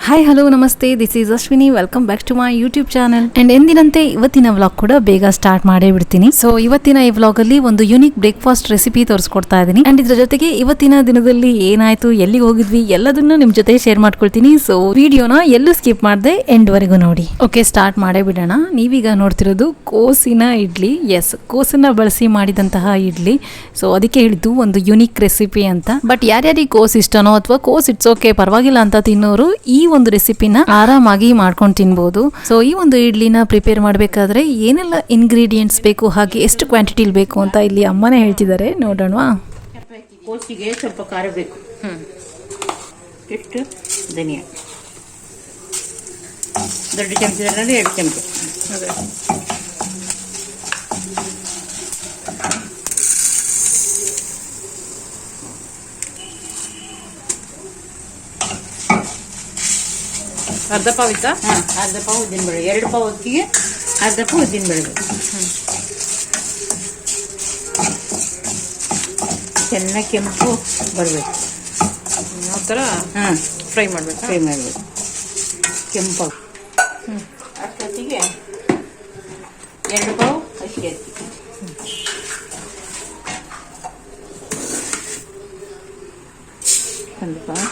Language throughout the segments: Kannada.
ಹಾಯ್ ಹಲೋ ನಮಸ್ತೆ, this is Ashwini. Welcome back to my YouTube channel. And ಎಂದಿನಂತೆ ಇವತ್ತಿನ ವ್ಲಾಗ್ ಕೂಡ ಬೇಗ ಸ್ಟಾರ್ಟ್ ಮಾಡೇ ಬಿಡ್ತೀನಿ. ಸೊ ಇವತ್ತಿನ ಈ ವ್ಲಾಗ್ ಅಲ್ಲಿ ಒಂದು ಯೂನಿಕ್ ಬ್ರೇಕ್ಫಾಸ್ಟ್ ರೆಸಿಪಿ ತೋರಿಸ್ಕೊಡ್ತಾ ಇದ್ದೀನಿ. ಅಂಡ್ ಇದ್ರ ಜೊತೆಗೆ ಇವತ್ತಿನ ದಿನದಲ್ಲಿ ಏನಾಯ್ತು, ಎಲ್ಲಿಗೆ ಹೋಗಿದ್ವಿ ಎಲ್ಲದನ್ನು ನಿಮ್ ಜೊತೆ ಶೇರ್ ಮಾಡ್ಕೊಳ್ತೀನಿ. ಸೊ ವಿಡಿಯೋನ ಎಲ್ಲೂ ಸ್ಕಿಪ್ ಮಾಡದೆ ಎಂಡ್ ವರೆಗೂ ನೋಡಿ. ಓಕೆ, ಸ್ಟಾರ್ಟ್ ಮಾಡೇ ಬಿಡೋಣ. ನೀವೀಗ ನೋಡ್ತಿರೋದು ಕೋಸಿನ ಇಡ್ಲಿ. ಎಸ್, ಕೋಸನ್ನ ಬಳಸಿ ಮಾಡಿದಂತಹ ಇಡ್ಲಿ. ಸೊ ಅದಕ್ಕೆ ಹೇಳಿದ್ದು ಒಂದು ಯೂನಿಕ್ ರೆಸಿಪಿ ಅಂತ. ಬಟ್ ಯಾರ್ಯಾರಿಗೆ ಕೋಸ್ ಇಷ್ಟನೋ ಅಥವಾ ಕೋಸ್ ಇಟ್ಸ್ ಓಕೆ ಪರವಾಗಿಲ್ಲ ಅಂತ ತಿನ್ನೋರು ಈ ಒಂದು ರೆಸಿಪಿನ ಆರಾಮಾಗಿ ಮಾಡ್ಕೊಂಡು ತಿನ್ಬಹುದು. ಸೊ ಈ ಒಂದು ಇಡ್ಲಿನ ಪ್ರಿಪೇರ್ ಮಾಡಬೇಕಾದ್ರೆ ಏನೆಲ್ಲ ಇಂಗ್ರೀಡಿಯೆಂಟ್ಸ್ ಬೇಕು, ಹಾಗೆ ಎಷ್ಟು ಕ್ವಾಂಟಿಟಿ ಬೇಕು ಅಂತ ಇಲ್ಲಿ ಅಮ್ಮನೇ ಹೇಳ್ತಿದ್ದಾರೆ. ನೋಡೋಣವಾ? ಕೋಸಿಗೆ ಸ್ವಲ್ಪ ಖಾರ ಬೇಕು. ಎಷ್ಟು ಧನಿಯಾ, ದೊಡ್ಡ ಚಮಚದಲ್ಲಿ 2 ಚಮಚ. ಅರ್ಧ ಪಾವ್ ಇತ್ತಾ? ಅರ್ಧ ಪಾವ್ ಉದ್ದಿನಬೇಳೆ, 2 ಪಾವ್ ಅಕ್ಕಿಗೆ ಅರ್ಧ ಪಾವ್ ಉದ್ದಿನಬೇಳೆ. ಚೆನ್ನಾಗಿ ಕೆಂಪು ಬರಬೇಕು. ಆ ಥರ ಫ್ರೈ ಮಾಡಬೇಕು. ಕೆಂಪು. ಅಷ್ಟೊತ್ತಿಗೆ 2 ಪಾವ್ ಅಕ್ಕಿ ಹಾಕಿ, ಒಂದು ಪಾವ್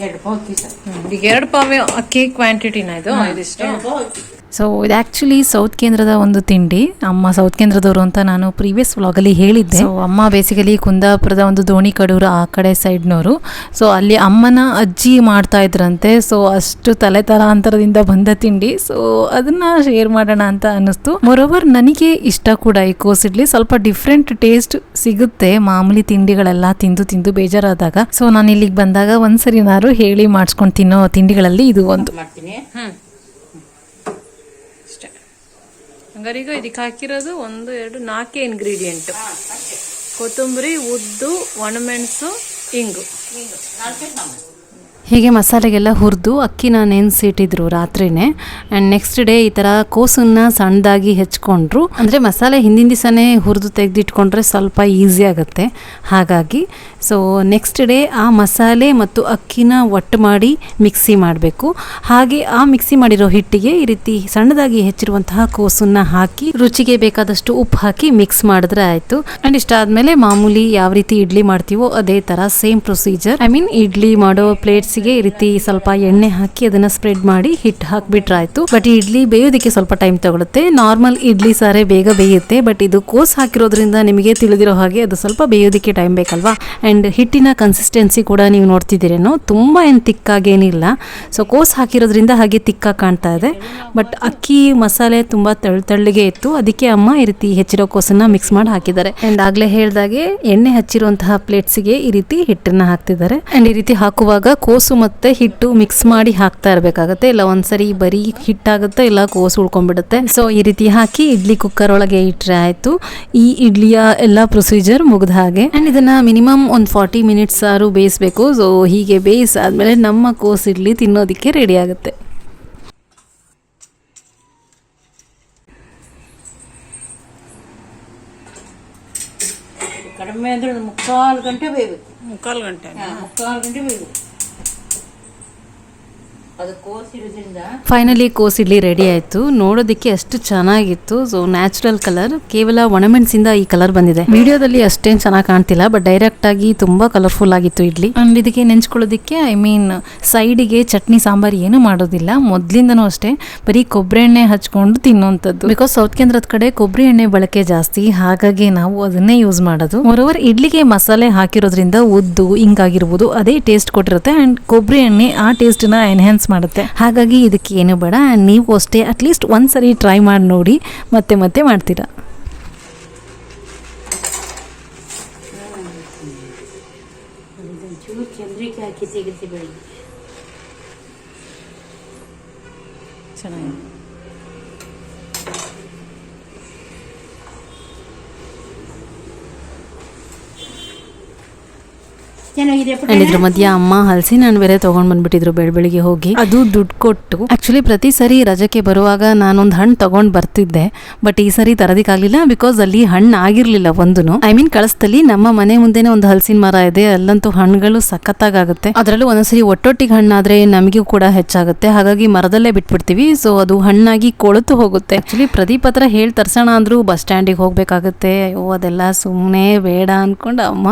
2 ಪಾವ್ ಅಕ್ಕಿ ಸಾಕು. ಈಗ 2 ಪಾವ್ ಅಕ್ಕಿ ಕ್ವಾಂಟಿಟಿನ ಇದು? ಇದಿಷ್ಟು. 2 ಪಾವ್ ಅಕ್ಕಿ. ಸೊ ಇದು ಆ್ಯಕ್ಚುಲಿ ಸೌತ್ ಕೇಂದ್ರದ ಒಂದು ತಿಂಡಿ. ಅಮ್ಮ ಸೌತ್ ಕೇಂದ್ರದವರು ಅಂತ ನಾನು ಪ್ರೀವಿಯಸ್ ವ್ಲಾಗಲ್ಲಿ ಹೇಳಿದ್ದೆ. ಸೊ ಅಮ್ಮ ಬೇಸಿಕಲಿ ಕುಂದಾಪುರದ ಒಂದು ದೋಣಿ ಕಡೂರು ಆ ಕಡೆ ಸೈಡ್ನವರು. ಸೊ ಅಲ್ಲಿ ಅಮ್ಮನ ಅಜ್ಜಿ ಮಾಡ್ತಾ ಇದ್ರಂತೆ. ಸೊ ಅಷ್ಟು ತಲೆತಲಾಂತರದಿಂದ ಬಂದ ತಿಂಡಿ. ಸೊ ಅದನ್ನ ಶೇರ್ ಮಾಡೋಣ ಅಂತ ಅನ್ನಿಸ್ತು. ಮೋರೋವರ್ ನನಗೆ ಇಷ್ಟ ಕೂಡ ಈ ಕೋಸಿಡ್ಲಿ. ಸ್ವಲ್ಪ ಡಿಫ್ರೆಂಟ್ ಟೇಸ್ಟ್ ಸಿಗುತ್ತೆ ಮಾಮೂಲಿ ತಿಂಡಿಗಳೆಲ್ಲ ತಿಂದು ಬೇಜಾರಾದಾಗ. ಸೊ ನಾನು ಇಲ್ಲಿಗೆ ಬಂದಾಗ ಒಂದ್ಸರಿ ನಾನು ಹೇಳಿ ಮಾಡಿಸ್ಕೊಂಡು ತಿನ್ನೋ ತಿಂಡಿಗಳಲ್ಲಿ ಇದು ಒಂದು. ಮಾಡ್ತೀನಿ. ಹಂಗಾರೆ ಈಗ ಇದಕ್ಕೆ ಹಾಕಿರೋದು 1, 2, 4 ಇಂಗ್ರೀಡಿಯೆಂಟ್. ಕೊತ್ತಂಬರಿ, ಉದ್ದು, ಒಣಮೆಣಸು, ಇಂಗು. ಹೀಗೆ ಮಸಾಲೆಗೆಲ್ಲ ಹುರಿದು ಅಕ್ಕಿನ ನೆನೆಸಿಟ್ಟಿದ್ರು ರಾತ್ರಿನೇ. ಆ್ಯಂಡ್ ನೆಕ್ಸ್ಟ್ ಡೇ ಈ ಥರ ಕೋಸನ್ನ ಸಣ್ಣದಾಗಿ ಹೆಚ್ಕೊಂಡ್ರು. ಅಂದರೆ ಮಸಾಲೆ ಹಿಂದಿನ ದಿವಸನೇ ಹುರಿದು ತೆಗೆದಿಟ್ಕೊಂಡ್ರೆ ಸ್ವಲ್ಪ ಈಸಿ ಆಗುತ್ತೆ. ಹಾಗಾಗಿ ಸೊ ನೆಕ್ಸ್ಟ್ ಡೇ ಆ ಮಸಾಲೆ ಮತ್ತು ಅಕ್ಕಿನ ಒಟ್ಟು ಮಾಡಿ ಮಿಕ್ಸಿ ಮಾಡಬೇಕು. ಹಾಗೆ ಆ ಮಿಕ್ಸಿ ಮಾಡಿರೋ ಹಿಟ್ಟಿಗೆ ಈ ರೀತಿ ಸಣ್ಣದಾಗಿ ಹೆಚ್ಚಿರುವಂತಹ ಕೋಸನ್ನ ಹಾಕಿ ರುಚಿಗೆ ಬೇಕಾದಷ್ಟು ಉಪ್ಪು ಹಾಕಿ ಮಿಕ್ಸ್ ಮಾಡಿದ್ರೆ ಆಯಿತು. ಆ್ಯಂಡ್ ಇಷ್ಟಾದಮೇಲೆ ಮಾಮೂಲಿ ಯಾವ ರೀತಿ ಇಡ್ಲಿ ಮಾಡ್ತೀವೋ ಅದೇ ಥರ same procedure. I mean idli ಮಾಡೋ ಪ್ಲೇಟ್ಸ್ ಈ ರೀತಿ ಸ್ವಲ್ಪ ಎಣ್ಣೆ ಹಾಕಿ ಅದನ್ನ ಸ್ಪ್ರೆಡ್ ಮಾಡಿ ಹಿಟ್ಟು ಹಾಕ್ಬಿಟ್ರೆ ಆಯ್ತು. ಬಟ್ ಈ ಇಡ್ಲಿ ಬೇಯೋದಕ್ಕೆ ಸ್ವಲ್ಪ ಟೈಮ್ ತಗೊಳುತ್ತೆ. ನಾರ್ಮಲ್ ಇಡ್ಲಿ ಸಾರೇ ಬೇಗ ಬೇಯುತ್ತೆ. ಬಟ್ ಇದು ಕೋಸ್ ಹಾಕಿರೋದ್ರಿಂದ ನಿಮಗೆ ತಿಳಿದಿರೋ ಹಾಗೆ ಅದು ಸ್ವಲ್ಪ ಬೇಯೋದಕ್ಕೆ ಟೈಮ್ ಬೇಕಲ್ವಾ. ಅಂಡ್ ಹಿಟ್ಟಿನ ಕನ್ಸಿಸ್ಟೆನ್ಸಿ ಕೂಡ ನೀವು ನೋಡ್ತಿದ್ದೀರೇನೋ, ತುಂಬಾ ಏನು ತಿಕ್ಕಾಗೇನಿಲ್ಲ. ಸೊ ಕೋಸ್ ಹಾಕಿರೋದ್ರಿಂದ ಹಾಗೆ ತಿಕ್ಕಾಗಿ ಕಾಣ್ತಾ ಇದೆ. ಬಟ್ ಅಕ್ಕಿ ಮಸಾಲೆ ತುಂಬಾ ತೆಳ್ಳಗೆ ಇತ್ತು. ಅದಕ್ಕೆ ಅಮ್ಮ ಈ ರೀತಿ ಹೆಚ್ಚಿರೋ ಕೋಸನ್ನ ಮಿಕ್ಸ್ ಮಾಡಿ ಹಾಕಿದ್ದಾರೆ. ಅಂಡ್ ಆಗ್ಲೇ ಹೇಳ್ದಾಗೆ ಎಣ್ಣೆ ಹಚ್ಚಿರುವಂತಹ ಪ್ಲೇಟ್ಸ್ಗೆ ಈ ರೀತಿ ಹಿಟ್ಟನ್ನ ಹಾಕ್ತಿದ್ದಾರೆ. ಅಂಡ್ ಈ ರೀತಿ ಹಾಕುವಾಗ ಕೋಸು ಮತ್ತೆ ಹಿಟ್ಟು ಮಿಕ್ಸ್ ಮಾಡಿ ಹಾಕ್ತಾ ಇರಬೇಕಾಗತ್ತೆ. ಇಲ್ಲ ಒಂದ್ಸರಿ ಬರೀ ಹಿಟ್ಟಾಗುತ್ತೆ, ಇಲ್ಲ ಕೋಸು ಉಳ್ಕೊಂಡ್ಬಿಡುತ್ತೆ. ಸೊ ಈ ರೀತಿ ಹಾಕಿ ಇಡ್ಲಿ ಕುಕ್ಕರ್ ಒಳಗೆ ಇಟ್ರೆ ಆಯ್ತು. ಈ ಇಡ್ಲಿಯ ಎಲ್ಲ ಪ್ರೊಸೀಜರ್ ಮುಗ್ದ ಹಾಗೆ. ಅಂಡ್ ಇದನ್ನ ಮಿನಿಮಮ್ ಒಂದು 40 ಮಿನಿಟ್ಸ್ ಆದ್ರೂ ಬೇಯಿಸ್ಬೇಕು. ಸೊ ಹೀಗೆ ಬೇಯಿಸಾದ್ಮೇಲೆ ನಮ್ಮ ಕೋಸು ಇಡ್ಲಿ ತಿನ್ನೋದಿಕ್ಕೆ ರೆಡಿ ಆಗುತ್ತೆ. ಕಡಿಮೆ ಅಂದ್ರೆ 3/4 ಗಂಟೆ ಬೇಯಬೇಕು. 3/4 ಗಂಟೆ? 3/4 ಗಂಟೆ ಬೇಯಬೇಕು. ಅದು ಕೋಸಿರೋದ್ರಿಂದ ಫೈನಲಿ ಕೋಸ್ ಇಡ್ಲಿ ರೆಡಿ ಆಯ್ತು. ನೋಡೋದಕ್ಕೆ ಅಷ್ಟು ಚೆನ್ನಾಗಿತ್ತು. ಸೊ ನ್ಯಾಚುರಲ್ ಕಲರ್, ಕೇವಲ ಒಣಮೆಣಸಿಂದ ಈ ಕಲರ್ ಬಂದಿದೆ. ವಿಡಿಯೋದಲ್ಲಿ ಅಷ್ಟೇನು ಚೆನ್ನಾಗಿ ಕಾಣ್ತಿಲ್ಲ, ಬಟ್ ಡೈರೆಕ್ಟ್ ಆಗಿ ತುಂಬಾ ಕಲರ್ಫುಲ್ ಆಗಿತ್ತು ಇಡ್ಲಿ. ಅಂಡ್ ಇದಕ್ಕೆ ನೆಂಚ್ಕೊಳ್ಳೋದಕ್ಕೆ ಐ ಮೀನ್ ಸೈಡಿಗೆ ಚಟ್ನಿ ಸಾಂಬಾರ್ ಏನು ಮಾಡೋದಿಲ್ಲ. ಮೊದ್ಲಿಂದನೂ ಅಷ್ಟೇ ಬರೀ ಕೊಬ್ಬರಿ ಎಣ್ಣೆ ಹಚ್ಕೊಂಡು ತಿನ್ನೋಂಥದ್ದು. ಬಿಕಾಸ್ ಸೌತ್ ಕೇಂದ್ರದ ಕಡೆ ಕೊಬ್ಬರಿ ಎಣ್ಣೆ ಬಳಕೆ ಜಾಸ್ತಿ, ಹಾಗಾಗಿ ನಾವು ಅದನ್ನೇ ಯೂಸ್ ಮಾಡೋದು. ಮೋರೋವರ್ ಇಡ್ಲಿಗೆ ಮಸಾಲೆ ಹಾಕಿರೋದ್ರಿಂದ ಉದ್ದು ಹಿಂಗಾಗಿರ್ಬೋದು ಅದೇ ಟೇಸ್ಟ್ ಕೊಟ್ಟಿರುತ್ತೆ. ಅಂಡ್ ಕೊಬ್ಬರಿ ಎಣ್ಣೆ ಆ ಟೇಸ್ಟ್ ನ ಎನ್ಹ್ಯಾನ್ಸ್ ಮಾಡುತ್ತೆ. ಹಾಗಾಗಿ ಇದಕ್ಕೆ ಏನು ಬೇಡ. ನೀವು ಅಷ್ಟೇ ಅಟ್ಲೀಸ್ಟ್ ಒಂದ್ಸರಿ ಟ್ರೈ ಮಾಡಿ ನೋಡಿ, ಮತ್ತೆ ಮಾಡ್ತೀರಾ. ಚಂದ್ರಿಕೆ ಹಾಕಿ ತೆಗೆದು ಬೆಳಿಗ್ಗೆ ಚೆನ್ನಾಗಿ. ಚೆನ್ನಾಗಿದೆ ಅಂಡ್ ಇದ್ರ ಮಧ್ಯ ಅಮ್ಮ ಹಲಸಿನ ಹಣ್ಣು ಬೇರೆ ತಗೊಂಡ್ ಬಂದ್ಬಿಟ್ಟಿದ್ರು ಬೆಳಿಗ್ಗೆ ಹೋಗಿ, ಅದು ದುಡ್ಡು ಕೊಟ್ಟು. ಆಕ್ಚುಲಿ ಪ್ರತಿ ಸರಿ ರಜಕ್ಕೆ ಬರುವಾಗ ನಾನೊಂದು ಹಣ್ಣು ತಗೊಂಡ್ ಬರ್ತಿದ್ದೆ, ಬಟ್ ಈ ಸರಿ ತರದಿಕ್ಕಾಗ್ಲಿಲ್ಲ ಬಿಕಾಸ್ ಅಲ್ಲಿ ಹಣ್ಣು ಆಗಿರ್ಲಿಲ್ಲ ಒಂದುನು. ಐ ಮೀನ್ ಕಳಸದಲ್ಲಿ ನಮ್ಮ ಮನೆ ಮುಂದೆನೆ ಒಂದು ಹಲಸಿನ ಮರ ಇದೆ, ಅಲ್ಲಂತೂ ಹಣ್ಣುಗಳು ಸಖತ್ತಾಗುತ್ತೆ. ಅದರಲ್ಲೂ ಒಂದೊಂದ್ಸರಿ ಒಟ್ಟೊಟ್ಟಿಗೆ ಹಣ್ಣಾದ್ರೆ ನಮಗೂ ಕೂಡ ಹೆಚ್ಚಾಗುತ್ತೆ, ಹಾಗಾಗಿ ಮರದಲ್ಲೇ ಬಿಟ್ಬಿಡ್ತೀವಿ. ಸೊ ಅದು ಹಣ್ಣಾಗಿ ಕೊಳೆತು ಹೋಗುತ್ತೆ. ಆಕ್ಚುಲಿ ಪ್ರದೀಪ್ ಹತ್ರ ಹೇಳಿ ತರ್ಸೋಣ ಅಂದ್ರೂ ಬಸ್ ಸ್ಟ್ಯಾಂಡಿಗೆ ಹೋಗ್ಬೇಕಾಗುತ್ತೆ. ಅಯ್ಯೋ ಅದೆಲ್ಲ ಸುಮ್ಮನೆ ಬೇಡ ಅನ್ಕೊಂಡು ಅಮ್ಮ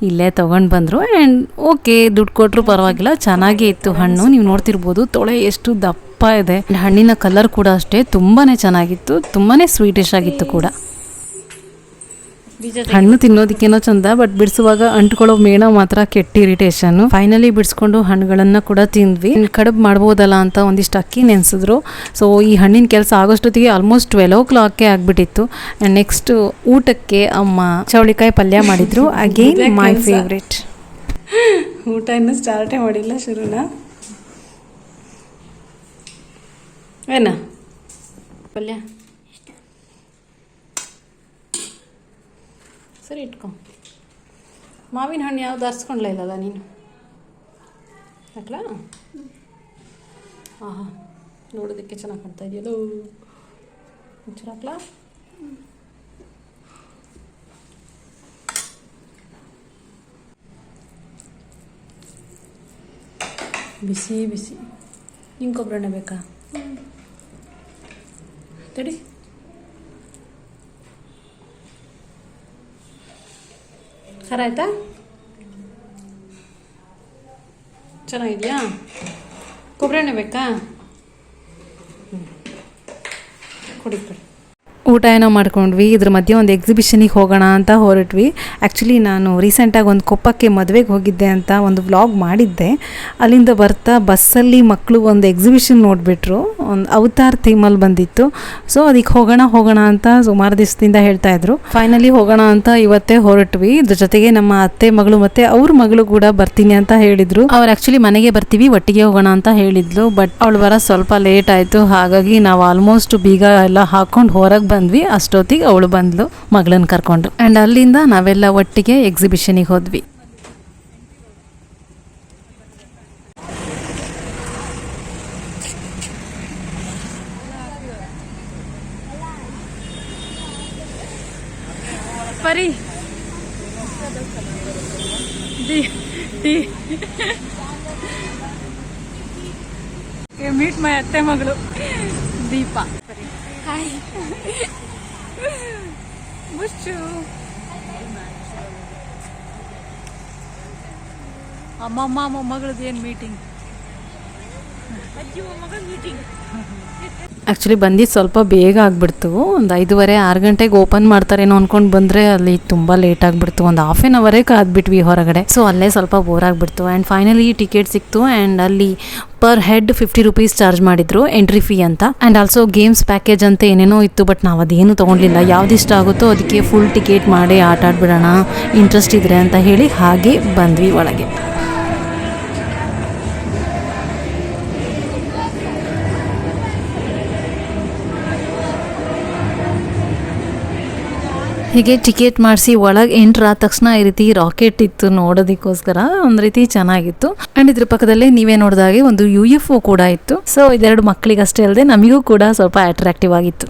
ಇಲ್ಲೇ ತಗೊಂಡ್ ಬಂದ್ರು. ಆ್ಯಂಡ್ ಓಕೆ, ದುಡ್ಡು ಕೊಟ್ಟರು ಪರವಾಗಿಲ್ಲ, ಚೆನ್ನಾಗೇ ಇತ್ತು ಹಣ್ಣು. ನೀವು ನೋಡ್ತಿರ್ಬೋದು ತೊಳೆ ಎಷ್ಟು ದಪ್ಪ ಇದೆ. ಹಣ್ಣಿನ ಕಲರ್ ಕೂಡ ಅಷ್ಟೇ ತುಂಬಾನೇ ಚೆನ್ನಾಗಿತ್ತು, ತುಂಬಾನೇ ಸ್ವೀಟಿಶ್ ಆಗಿತ್ತು ಕೂಡ. ಹಣ್ಣು ತಿನ್ನೋದಕ್ಕೇನೋ ಚಂದ, ಬಟ್ ಬಿಡಿಸುವಾಗ ಅಂಟ್ಕೊಳ್ಳೋ ಮೇಣ ಮಾತ್ರ ಕೆಟ್ಟ ಇರಿಟೇಷನ್. ಫೈನಲಿ ಬಿಡಿಸ್ಕೊಂಡು ಹಣ್ಣುಗಳನ್ನ ಕೂಡ ತಿಂದ್ವಿ. ಕಡುಬು ಮಾಡ್ಬೋದಲ್ಲ ಅಂತ ಒಂದಿಷ್ಟು ಅಕ್ಕಿ ನೆನೆಸಿದ್ರು. ಸೊ ಈ ಹಣ್ಣಿನ ಕೆಲಸ ಆಗೋಷ್ಟೊತ್ತಿಗೆ ಆಲ್ಮೋಸ್ಟ್ 12 o'clock ಆಗ್ಬಿಟ್ಟಿತ್ತು. ಆ್ಯಂಡ್ ನೆಕ್ಸ್ಟ್ ಊಟಕ್ಕೆ ಅಮ್ಮ ಚೌಳಿಕಾಯಿ ಪಲ್ಯ ಮಾಡಿದ್ರು, ಅಗೇನ್ ಮೈ ಫೇವ್ರೇಟ್. ಊಟ ಇನ್ನೂ ಸ್ಟಾರ್ಟೇ ಮಾಡಿಲ್ಲ, ಶುರುನಾ ಏನ ಪಲ್ಯ ಸರಿ ಇಟ್ಕೊ. ಮಾವಿನ ಹಣ್ಣು ಯಾವ್ದು ಅರ್ಸ್ಕೊಂಡ್ಲ ಇಲ್ಲಲ್ಲ ನೀನು, ಹಾಕ್ಲಾ? ಹಾಂ ನೋಡೋದಕ್ಕೆ ಚೆನ್ನಾಗಿ ಕಾಣ್ತಾ ಇದೆಯಲ್ಲ, ಒಂಚೂರು ಹಾಕ್ಲಾ? ಬಿಸಿ ಬಿಸಿ. ನಿಂಗೆ ಕೊಬ್ಬರಿ ಬೇಕಾ? ತಡಿ. ಖಾರ ಆಯ್ತಾ? ಚೆನ್ನಾಗಿದೆಯಾ? ಕೊಬ್ಬರಿ ಎಣ್ಣೆ ಬೇಕಾ? ಕೊಡಿ ಕೊಡಿ. ಊಟ ಏನೋ ಮಾಡ್ಕೊಂಡ್ವಿ. ಇದ್ರ ಮಧ್ಯೆ ಒಂದು ಎಕ್ಸಿಬಿಷನಿಗೆ ಹೋಗೋಣ ಅಂತ ಹೊರಟ್ವಿ. ಆ್ಯಕ್ಚುಲಿ ನಾನು ರೀಸೆಂಟಾಗಿ ಒಂದು ಕೊಪ್ಪಕ್ಕೆ ಮದುವೆಗೆ ಹೋಗಿದ್ದೆ ಅಂತ ಒಂದು ವ್ಲಾಗ್ ಮಾಡಿದ್ದೆ. ಅಲ್ಲಿಂದ ಬರ್ತಾ ಬಸ್ಸಲ್ಲಿ ಮಕ್ಕಳು ಒಂದು ಎಕ್ಸಿಬಿಷನ್ ನೋಡಿಬಿಟ್ರು, ಒಂದು ಅವತಾರ್ ಥೀಮಲ್ಲಿ ಬಂದಿತ್ತು. ಸೊ ಅದಕ್ಕೆ ಹೋಗೋಣ ಅಂತ ಸುಮಾರು ದಿವಸದಿಂದ ಹೇಳ್ತಾಯಿದ್ರು. ಫೈನಲಿ ಹೋಗೋಣ ಅಂತ ಇವತ್ತೇ ಹೊರಟ್ವಿ. ಇದ್ರ ಜೊತೆಗೆ ನಮ್ಮ ಅತ್ತೆ ಮಗಳು ಮತ್ತು ಅವ್ರ ಮಗಳು ಕೂಡ ಬರ್ತೀನಿ ಅಂತ ಹೇಳಿದರು. ಅವ್ರು ಆ್ಯಕ್ಚುಲಿ ಮನೆಗೆ ಬರ್ತೀವಿ, ಒಟ್ಟಿಗೆ ಹೋಗೋಣ ಅಂತ ಹೇಳಿದ್ಲು. ಬಟ್ ಅವಳು ಬರೋ ಸ್ವಲ್ಪ ಲೇಟ್ ಆಯಿತು, ಹಾಗಾಗಿ ನಾವು ಆಲ್ಮೋಸ್ಟ್ ಬೀಗ ಎಲ್ಲ ಹಾಕ್ಕೊಂಡು ಹೊರಗೆ ಬಂದ್ವಿ. ಅಷ್ಟೊತ್ತಿಗೆ ಅವಳು ಬಂದ್ಲು ಮಗಳನ್ನ ಕರ್ಕೊಂಡು. ಆ್ಯಂಡ್ ಅಲ್ಲಿಂದ ನಾವೆಲ್ಲ ಒಟ್ಟಿಗೆ ಎಕ್ಸಿಬಿಷನಿಗೆ ಹೋದ್ವಿ. ಪರಿ ಮೀಟ್ ಮೈ ಅತ್ತೆ ಮಗಳು ದೀಪಾ. ಹಾಯ್ ಮುಚ್ಚು. ಅಮ್ಮಮ್ಮ ಮೊಮ್ಮಗಳದ್ದು ಏನು ಮೀಟಿಂಗ್? ಆ್ಯಕ್ಚುಲಿ ಬಂದಿದ್ದು ಸ್ವಲ್ಪ ಬೇಗ ಆಗಿಬಿಡ್ತು. ಒಂದು 5:30-6 ಗಂಟೆಗೆ ಓಪನ್ ಮಾಡ್ತಾರೇನೋ ಅಂದ್ಕೊಂಡು ಬಂದರೆ ಅಲ್ಲಿ ತುಂಬ ಲೇಟ್ ಆಗಿಬಿಡ್ತು. ಒಂದು ಹಾಫ್ ಆನ್ ಅವರೇ ಕಾದ್ಬಿಟ್ವಿ ಹೊರಗಡೆ. ಸೊ ಅಲ್ಲೇ ಸ್ವಲ್ಪ ಬೋರ್ ಆಗಿಬಿಡ್ತು. ಆ್ಯಂಡ್ ಫೈನಲಿ ಟಿಕೆಟ್ ಸಿಕ್ತು. ಆ್ಯಂಡ್ ಅಲ್ಲಿ ಪರ್ ಹೆಡ್ 50 rupees ಚಾರ್ಜ್ ಮಾಡಿದ್ರು ಎಂಟ್ರಿ ಫೀ ಅಂತ. ಆ್ಯಂಡ್ ಆಲ್ಸೋ ಗೇಮ್ಸ್ ಪ್ಯಾಕೇಜ್ ಅಂತ ಏನೇನೋ ಇತ್ತು, ಬಟ್ ನಾವು ಅದೇನು ತೊಗೊಂಡಿಲ್ಲ. ಯಾವುದಿಷ್ಟ ಆಗುತ್ತೋ ಅದಕ್ಕೆ ಫುಲ್ ಟಿಕೆಟ್ ಮಾಡಿ ಆಟ ಆಡ್ಬಿಡೋಣ, ಇಂಟ್ರೆಸ್ಟ್ ಇದ್ರೆ ಅಂತ ಹೇಳಿ ಹಾಗೆ ಬಂದ್ವಿ ಒಳಗೆ. ಹೀಗೆ ಟಿಕೆಟ್ ಮಾಡಿಸಿ ಒಳಗೆ ಎಂಟ್ರ್ ಆದ ತಕ್ಷಣ ಈ ರೀತಿ ರಾಕೆಟ್ ಇತ್ತು ನೋಡೋದಕ್ಕೋಸ್ಕರ, ಒಂದು ರೀತಿ ಚೆನ್ನಾಗಿತ್ತು. ಆ್ಯಂಡ್ ಇದ್ರ ಪಕ್ಕದಲ್ಲೇ ನೀವೇ ನೋಡಿದಾಗೆ ಒಂದು UFO ಕೂಡ ಇತ್ತು. ಸೊ ಇದೆರಡು ಮಕ್ಕಳಿಗಷ್ಟೇ ಅಲ್ಲದೆ ನಮಗೂ ಕೂಡ ಸ್ವಲ್ಪ ಅಟ್ರಾಕ್ಟಿವ್ ಆಗಿತ್ತು.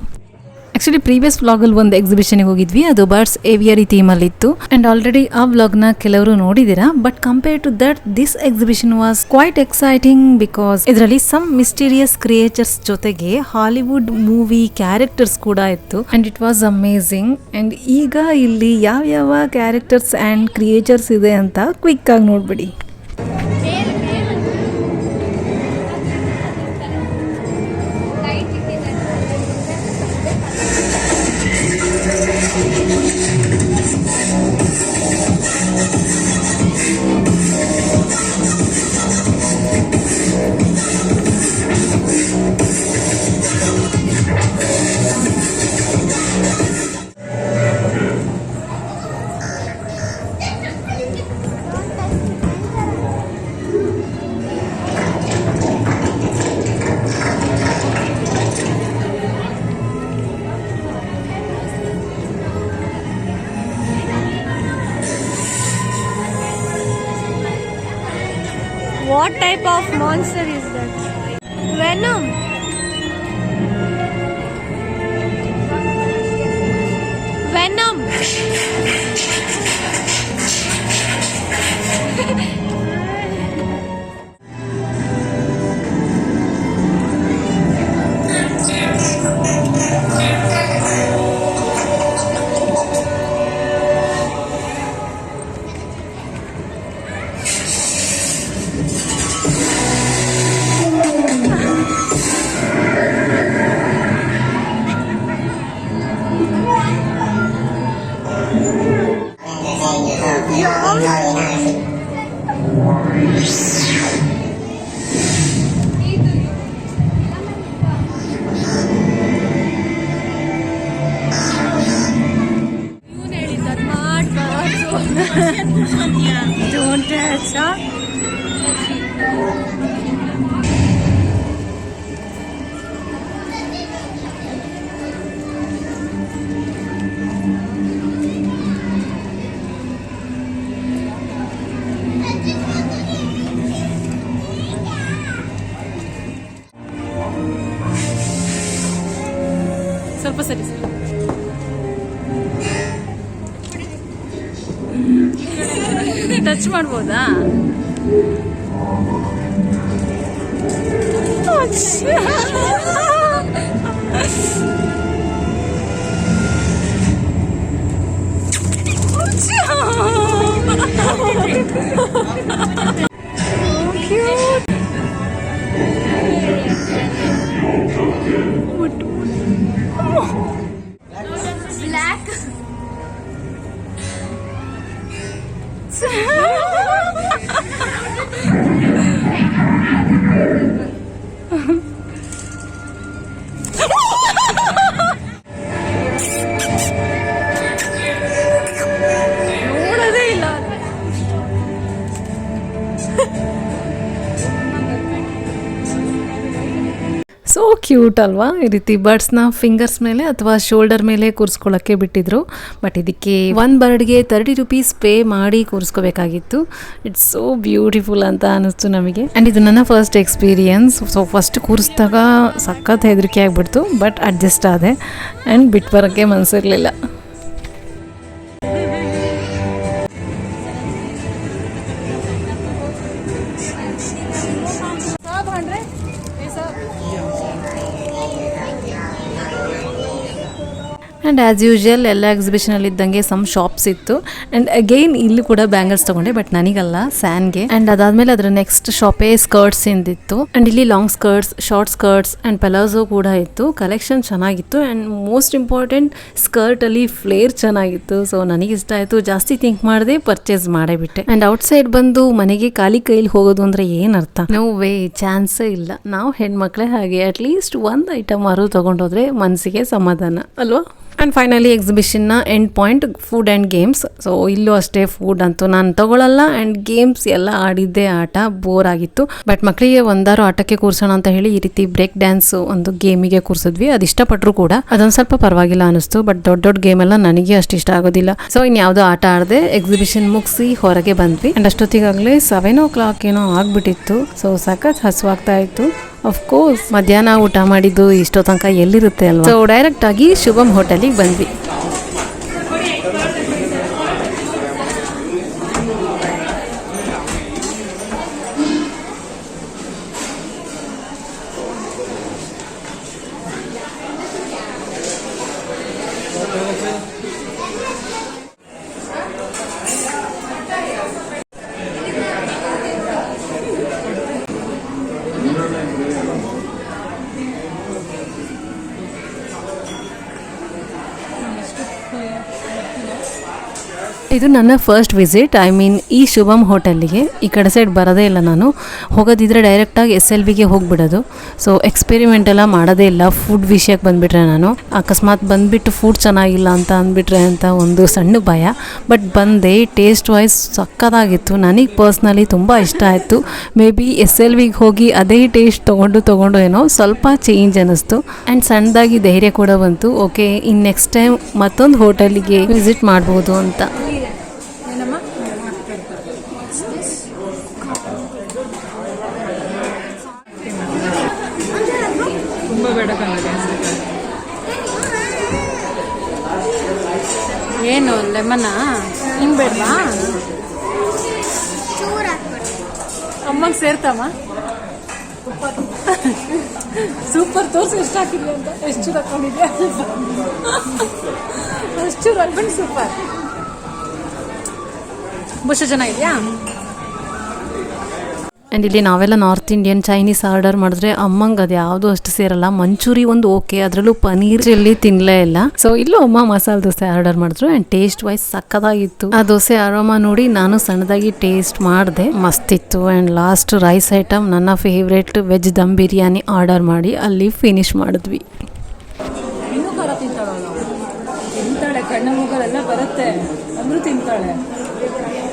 ಆ್ಯಕ್ಚುಲಿ ಪ್ರೀವಿಯಸ್ ವ್ಲಾಗಲ್ಲಿ ಒಂದು ಎಕ್ಸಿಬಿಷನ್ಗೆ ಹೋಗಿದ್ವಿ, ಅದು ಬರ್ಡ್ಸ್ ಏವಿಯರಿ ಥೀಮಲ್ಲಿ ಇತ್ತು. ಆ್ಯಂಡ್ ಆಲ್ರೆಡಿ ಆ ವ್ಲಾಗ್ನ ಕೆಲವರು ನೋಡಿದ್ದೀರಾ. But compare to that this exhibition was quite exciting because ಇದರಲ್ಲಿ ಸಮ್ ಮಿಸ್ಟೀರಿಯಸ್ ಕ್ರಿಯೇಚರ್ಸ್ ಜೊತೆಗೆ ಹಾಲಿವುಡ್ ಮೂವಿ ಕ್ಯಾರೆಕ್ಟರ್ಸ್ ಕೂಡ ಇತ್ತು. And it was amazing. And ಈಗ ಇಲ್ಲಿ ಯಾವ ಕ್ಯಾರೆಕ್ಟರ್ಸ್ ಆ್ಯಂಡ್ ಕ್ರಿಯೇಚರ್ಸ್ ಇದೆ ಅಂತ ಕ್ವಿಕ್ ಆಗಿ ನೋಡ್ಬಿಡಿ. What type of monster is that? Venom. Venom. Don't touch, huh? ಸ್ವಲ್ಪ ಸರಿ ಟಚ್ ಮಾಡ್ಬೋದಾ? Black. ನೋಡೋದೇ ಇಲ್ಲ. ಸೋ ಕ್ಯೂಟ್ ಅಲ್ವಾ? ಈ ರೀತಿ ಬರ್ಡ್ಸ್ನ ಫಿಂಗರ್ಸ್ ಮೇಲೆ ಅಥವಾ ಶೋಲ್ಡರ್ ಮೇಲೆ ಕೂರಿಸ್ಕೊಳ್ಳೋಕ್ಕೆ ಬಿಟ್ಟಿದ್ರು. ಬಟ್ ಇದಕ್ಕೆ ಒನ್ ಬರ್ಡ್ಗೆ 30 ರೂಪೀಸ್ ಪೇ ಮಾಡಿ ಕೂರಿಸ್ಕೋಬೇಕಾಗಿತ್ತು. ಇಟ್ಸ್ ಸೋ ಬ್ಯೂಟಿಫುಲ್ ಅಂತ ಅನ್ನಿಸ್ತು ನಮಗೆ. ಆ್ಯಂಡ್ ಇದು ನನ್ನ ಫಸ್ಟ್ ಎಕ್ಸ್ಪೀರಿಯನ್ಸ್. ಸೊ ಫಸ್ಟ್ ಕೂರಿಸಿದಾಗ ಸಖತ್ ಹೆದರಿಕೆ ಆಗಿಬಿಡ್ತು. ಬಟ್ ಅಡ್ಜಸ್ಟ್ ಆದೆ ಆ್ಯಂಡ್ ಬಿಟ್ಟು ಬರೋಕ್ಕೆ ಮನಸ್ಸಿರಲಿಲ್ಲ. ಆ್ಯಂಡ್ ಆ್ಯಸ್ ಯೂಶ್ವಲ್ ಎಲ್ಲ ಎಕ್ಸಿಬಿಷನಲ್ಲಿ ಇದ್ದಂಗೆ ಸಮ್ ಶಾಪ್ಸ್ ಇತ್ತು. ಆ್ಯಂಡ್ ಅಗೈನ್ ಇಲ್ಲಿ ಕೂಡ ಬ್ಯಾಂಗಲ್ಸ್ ತೊಗೊಂಡೆ, ಬಟ್ ನನಗಲ್ಲ, ಸ್ಯಾನ್ಗೆ. ಆ್ಯಂಡ್ ಅದಾದಮೇಲೆ ಅದರ ನೆಕ್ಸ್ಟ್ ಶಾಪೇ ಸ್ಕರ್ಟ್ಸ್ ಇಂದಿತ್ತು. ಆ್ಯಂಡ್ ಇಲ್ಲಿ long skirts, short skirts and palazzo ಕೂಡ ಇತ್ತು. ಕಲೆಕ್ಷನ್ ಚೆನ್ನಾಗಿತ್ತು. ಆ್ಯಂಡ್ ಮೋಸ್ಟ್ ಇಂಪಾರ್ಟೆಂಟ್, ಸ್ಕರ್ಟಲ್ಲಿ ಫ್ಲೇರ್ ಚೆನ್ನಾಗಿತ್ತು. ಸೊ ನನಗಿಷ್ಟ ಆಯಿತು. ಜಾಸ್ತಿ ಥಿಂಕ್ ಮಾಡದೆ ಪರ್ಚೇಸ್ ಮಾಡೇಬಿಟ್ಟೆ. ಆ್ಯಂಡ್ ಔಟ್ಸೈಡ್ ಬಂದು ಮನೆಗೆ ಖಾಲಿ ಕೈಲಿ ಹೋಗೋದು ಅಂದರೆ ಏನು ಅರ್ಥ? ನೋ ವೇ, ಚಾನ್ಸೇ ಇಲ್ಲ. ನಾವು ಹೆಣ್ಮಕ್ಳೇ ಹಾಗೆ. ಅಟ್ಲೀಸ್ಟ್ ಒಂದು ಐಟಮ್ ಆರು ತೊಗೊಂಡೋದ್ರೆ ಮನಸ್ಸಿಗೆ ಸಮಾಧಾನ ಅಲ್ವಾ? ಆ್ಯಂಡ್ ಫೈನಲಿ ಎಕ್ಸಿಬಿಷನ್ನ end point food and games. So ಇಲ್ಲೂ ಅಷ್ಟೇ, ಫುಡ್ ಅಂತೂ ನಾನು ತಗೊಳ್ಳಲ್ಲ. ಆ್ಯಂಡ್ ಗೇಮ್ಸ್ ಎಲ್ಲ ಆಡಿದ್ದೇ ಆಟ, ಬೋರ್ ಆಗಿತ್ತು. ಬಟ್ ಮಕ್ಕಳಿಗೆ ಒಂದಾರು ಆಟಕ್ಕೆ ಕೂರ್ಸೋಣ ಅಂತ ಹೇಳಿ ಈ ರೀತಿ ಬ್ರೇಕ್ ಡ್ಯಾನ್ಸ್ ಒಂದು ಗೇಮಿಗೆ ಕೂರಿಸಿದ್ವಿ. ಅದು ಇಷ್ಟಪಟ್ಟರು ಕೂಡ ಅದೊಂದು ಸ್ವಲ್ಪ ಪರವಾಗಿಲ್ಲ ಅನಿಸ್ತು. ಬಟ್ ದೊಡ್ಡ ದೊಡ್ಡ ಗೇಮ್ ಎಲ್ಲ ನನಗೆ ಅಷ್ಟು ಇಷ್ಟ ಆಗೋದಿಲ್ಲ. ಸೊ ಇನ್ಯಾವುದೋ ಆಟ ಆಡದೆ ಎಕ್ಸಿಬಿಷನ್ ಮುಗಿಸಿ ಹೊರಗೆ ಬಂದ್ವಿ. ಆ್ಯಂಡ್ ಅಷ್ಟೊತ್ತಿಗಾಗಲೇ 7 o'clock ಏನೋ ಆಗ್ಬಿಟ್ಟಿತ್ತು. ಸೊ ಸಖತ್ ಹಸುವಾಗ್ತಾ ಇತ್ತು. ಅಫ್ಕೋರ್ಸ್ ಮಧ್ಯಾಹ್ನ ಊಟ ಮಾಡಿದ್ದು ಇಷ್ಟೋ ತನಕ ಎಲ್ಲಿರುತ್ತೆ ಅಲ್ವಾ? ಸೊ ಡೈರೆಕ್ಟ್ ಆಗಿ ಶುಭಮ್ ಹೋಟೆಲಿಗೆ ಬಂದ್ವಿ. ಇದು ನನ್ನ ಫಸ್ಟ್ ವಿಸಿಟ್. ಐ ಮೀನ್ ಈ ಶುಭಮ್ ಹೋಟೆಲ್ಲಿಗೆ. ಈ ಕಡೆ ಸೈಡ್ ಬರೋದೇ ಇಲ್ಲ ನಾನು. ಹೋಗೋದಿದ್ರೆ ಡೈರೆಕ್ಟಾಗಿ SLVಗೆ ಹೋಗಿಬಿಡೋದು. ಸೊ ಎಕ್ಸ್ಪೆರಿಮೆಂಟ್ ಎಲ್ಲ ಮಾಡೋದೇ ಇಲ್ಲ. ಫುಡ್ ವಿಷಯಕ್ಕೆ ಬಂದುಬಿಟ್ರೆ ನಾನು ಅಕಸ್ಮಾತ್ ಬಂದುಬಿಟ್ಟು ಫುಡ್ ಚೆನ್ನಾಗಿಲ್ಲ ಅಂತ ಅಂದ್ಬಿಟ್ರೆ ಅಂತ ಒಂದು ಸಣ್ಣ ಭಯ. ಬಟ್ ಬಂದೆ, ಟೇಸ್ಟ್ ವೈಸ್ ಸಕ್ಕತ್ತಾಗಿತ್ತು. ನನಗೆ ಪರ್ಸ್ನಲಿ ತುಂಬ ಇಷ್ಟ ಆಯಿತು. ಮೇ ಬಿ SLVಗೆ ಹೋಗಿ ಅದೇ ಟೇಸ್ಟ್ ತೊಗೊಂಡು ಏನೋ ಸ್ವಲ್ಪ ಚೇಂಜ್ ಅನ್ನಿಸ್ತು. ಆ್ಯಂಡ್ ಸಣ್ಣದಾಗಿ ಧೈರ್ಯ ಕೂಡ ಬಂತು. ಓಕೆ, ಇನ್ನು ನೆಕ್ಸ್ಟ್ ಟೈಮ್ ಮತ್ತೊಂದು ಹೋಟೆಲಿಗೆ ವಿಸಿಟ್ ಮಾಡ್ಬೋದು ಅಂತ. ಲೆಮನ್ನ ಹಿಂಗೆ ಬೇಡವಾ? ಚೂರು ಹಾಕ್ಬಿಡು. ಅಮ್ಮಂಗೆ ಸೇರ್ತಮ್ಮ. ಸೂಪರ್ ತೋರಿಸಿ ಎಷ್ಟು ಹಾಕಿದ್ವಿ ಅಂತ, ಎಷ್ಟು ತಗೊಂಡಿದ್ಯಾ? ಅಷ್ಟು ಅಲ್ಬಂಡ್ ಸೂಪರ್. ಬುಷ ಚೆನ್ನಾಗಿದೆಯಾ? ಆ್ಯಂಡ್ ಇಲ್ಲಿ ನಾವೆಲ್ಲ ನಾರ್ತ್ ಇಂಡಿಯನ್ ಚೈನೀಸ್ ಆರ್ಡರ್ ಮಾಡಿದ್ರೆ ಅಮ್ಮಂಗೆ ಅದು ಯಾವುದೂ ಅಷ್ಟು ಸೇರಲ್ಲ. ಮಂಚೂರಿ ಒಂದು ಓಕೆ, ಅದರಲ್ಲೂ ಪನೀರ್ ಚಿಲ್ಲಿ ತಿನ್ನಲೇ ಇಲ್ಲ. ಸೊ ಇಲ್ಲೂ ಅಮ್ಮ ಮಸಾಲೆ ದೋಸೆ ಆರ್ಡರ್ ಮಾಡಿದ್ರು ಆ್ಯಂಡ್ ಟೇಸ್ಟ್ ವೈಸ್ ಸಕ್ಕದಾಗಿತ್ತು. ಆ ದೋಸೆ ಅರೋಮಾ ನೋಡಿ ನಾನು ಸಣ್ಣದಾಗಿ ಟೇಸ್ಟ್ ಮಾಡಿದೆ, ಮಸ್ತಿತ್ತು. ಆ್ಯಂಡ್ ಲಾಸ್ಟ್ ರೈಸ್ ಐಟಮ್ ನನ್ನ favourite veg dum biryani order ಮಾಡಿ ಅಲ್ಲಿ ಫಿನಿಶ್ ಮಾಡಿದ್ವಿ. ಇನ್ನೂ ಖಾರ ತಿಂತಾಳೆ, ಕಣ್ಣು ಮೂಗಲೆಲ್ಲ ಬರುತ್ತೆ ಅಂದ್ರೂ ತಿಂತಾಳೆ.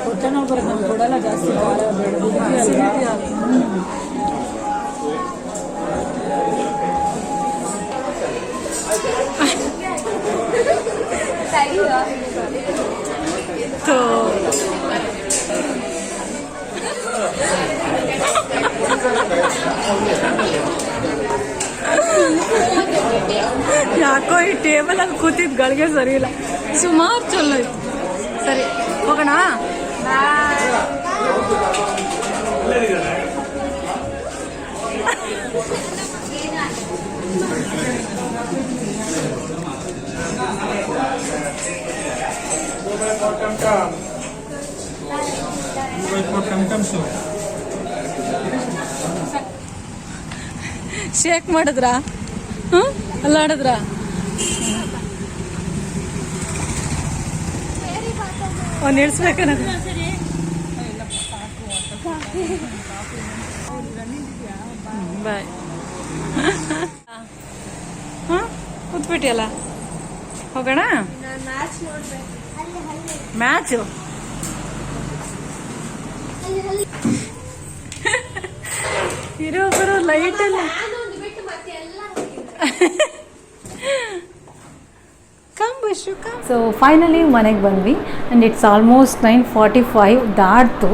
ಹೊಟ್ಟೆ ನೋವು ಬರುತ್ತೆ, ನಮ್ಗೆ ಕೊಡಲ್ಲ ಜಾಸ್ತಿ ಖಾರ ಬೇಡ. ಯಾಕೋ ಈ ಟೇಬಲಲ್ಲಿ ಕೂತಿದ್ ಗಳಿಗೆ ಸರಿ ಇಲ್ಲ. ಸುಮಾರು ಚಲೋ ಇತ್ತು. ಸರಿ ಹೋಗೋಣ. ಶೇಕ್ ಮಾಡಿದ್ರ? ಅಲ್ಲಾಡಿದ್ರ? ಒಂದು ಇಳಿಸ್ಬೇಕನ್ನೋದು. ಬಾಯ್. ಹಾಂ ಕೂತ್ಬಿಟ್ಟಿಯಲ್ಲ, ಹೋಗೋಣ ಮ್ಯಾಚು. ಇರೋಬ್ಬರು ಲೈಟಲ್ಲಿ ಸೊ ಫೈನಲಿ ಮನೆಗೆ ಬಂದ್ವಿ ಆ್ಯಂಡ್ ಇಟ್ಸ್ ಆಲ್ಮೋಸ್ಟ್ 9:45 ದಾಟ್ತು.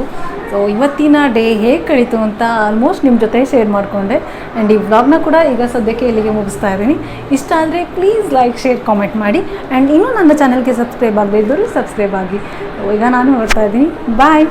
ಸೊ ಇವತ್ತಿನ ಡೇ ಹೇಗೆ ಕಳೀತು ಅಂತ ಆಲ್ಮೋಸ್ಟ್ ನಿಮ್ಮ ಜೊತೆ ಶೇರ್ ಮಾಡಿಕೊಂಡೆ. ಆ್ಯಂಡ್ ಈ ವ್ಲಾಗ್ನ ಕೂಡ ಈಗ ಸದ್ಯಕ್ಕೆ ಇಲ್ಲಿಗೆ ಮುಗಿಸ್ತಾ ಇದ್ದೀನಿ. ಇಷ್ಟ ಆದರೆ ಪ್ಲೀಸ್ ಲೈಕ್, ಶೇರ್, ಕಾಮೆಂಟ್ ಮಾಡಿ. ಆ್ಯಂಡ್ ಇನ್ನೂ ನನ್ನ ಚಾನಲ್ಗೆ ಸಬ್ಸ್ಕ್ರೈಬ್ ಆಗದೇ ಇದ್ದರೂ ಸಬ್ಸ್ಕ್ರೈಬ್ ಆಗಿ. ಈಗ ನಾನು ಹೊರಡ್ತಾ ಇದ್ದೀನಿ. ಬಾಯ್.